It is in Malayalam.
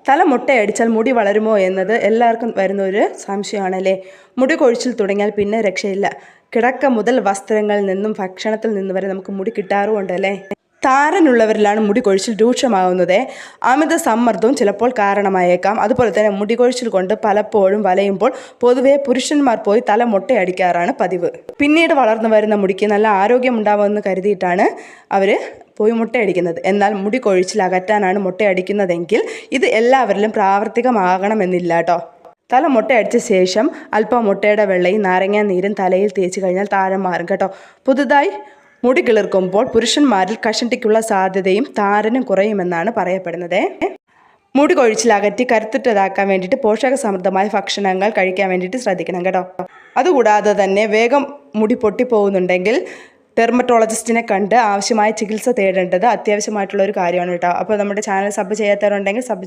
തല മുട്ടയടിച്ചാൽ മുടി വളരുമോ എന്നത് എല്ലാവർക്കും വരുന്ന ഒരു സംശയമാണല്ലേ. മുടി കൊഴിച്ചിൽ തുടങ്ങിയാൽ പിന്നെ രക്ഷയില്ല. കിടക്ക മുതൽ വസ്ത്രങ്ങളിൽ നിന്നും ഭക്ഷണത്തിൽ നിന്നും വരെ നമുക്ക് മുടി കിട്ടാറുമുണ്ടല്ലേ. താരനുള്ളവരിലാണ് മുടി കൊഴിച്ചിൽ രൂക്ഷമാകുന്നത്. അമിത സമ്മർദ്ദവും ചിലപ്പോൾ കാരണമായേക്കാം. അതുപോലെ തന്നെ മുടി കൊഴിച്ചിൽ കൊണ്ട് പലപ്പോഴും വലയുമ്പോൾ പൊതുവെ പുരുഷന്മാർ പോയി തല മുട്ടയടിക്കാറാണ് പതിവ്. പിന്നീട് വളർന്നു വരുന്ന മുടിക്ക് നല്ല ആരോഗ്യമുണ്ടാവുമെന്ന് കരുതിയിട്ടാണ് അവർ പോയി മുട്ടയടിക്കുന്നത്. എന്നാൽ മുടി കൊഴിച്ചിൽ അകറ്റാനാണ് മുട്ടയടിക്കുന്നതെങ്കിൽ ഇത് എല്ലാവരിലും പ്രാവർത്തികമാകണമെന്നില്ല കേട്ടോ. തല മുട്ടയടിച്ച ശേഷം അല്പം മുട്ടയുടെ വെള്ളയും നാരങ്ങാ നീരും തലയിൽ തേച്ച് കഴിഞ്ഞാൽ താരം മാറും കേട്ടോ. പുതുതായി മുടി കിളിർക്കുമ്പോൾ പുരുഷന്മാരിൽ കഷണ്ടിക്കുള്ള സാധ്യതയും താരനും കുറയുമെന്നാണ് പറയപ്പെടുന്നത്. മുടി കൊഴിച്ചിലകറ്റി കരുത്തുറ്റതാക്കാൻ വേണ്ടിയിട്ട് പോഷക സമൃദ്ധമായ ഭക്ഷണങ്ങൾ കഴിക്കാൻ വേണ്ടിയിട്ട് ശ്രദ്ധിക്കണം കേട്ടോ. അതുകൂടാതെ തന്നെ വേഗം മുടി പൊട്ടിപ്പോകുന്നുണ്ടെങ്കിൽ ഡെർമറ്റോളജിസ്റ്റിനെ കണ്ട് ആവശ്യമായ ചികിത്സ തേടേണ്ടത് അത്യാവശ്യമായിട്ടുള്ള ഒരു കാര്യമാണ് കേട്ടോ. അപ്പോൾ നമ്മുടെ ചാനൽ സബ് ചെയ്യാത്തവരുണ്ടെങ്കിൽ സബ്